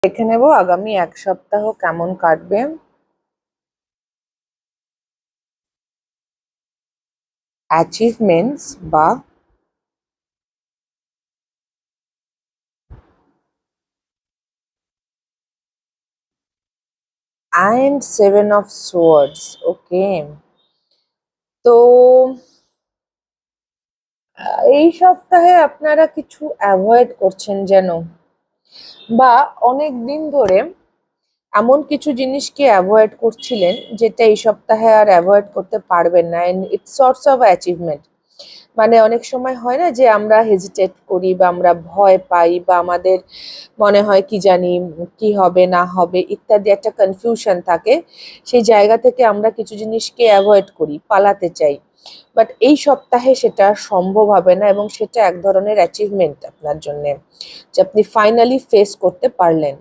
দেখে নেব আগামী এক সপ্তাহ কেমন কাটবে। অ্যাচিভমেন্টস বা অ্যান্ড সেভেন অফ সোয়ার্ডস। ওকে, তো এই সপ্তাহে আপনারা কিছু অ্যাভয়েড করছেন যেন, বা অনেক দিন ধরে এমন কিছু জিনিসকে অ্যাভয়েড করছিলেন যেটা এই সপ্তাহে আর অ্যাভয়েড করতে পারবেন না। And it's sorts of achievement. মানে অনেক সময় হয় না যে আমরা হেজিটেট করি বা আমরা ভয় পাই বা আমাদের মনে হয় কি জানি কি হবে না হবে ইত্যাদি একটা কনফিউশন থাকে। সেই জায়গা থেকে আমরা কিছু জিনিসকে অ্যাভয়েড করি, পালাতে চাই। বাট এই সপ্তাহে সেটা সম্ভব হবে না, এবং সেটা এক ধরনের অ্যাচিভমেন্ট আপনার জন্য, যে আপনি ফাইনালি ফেস করতে পারলেন।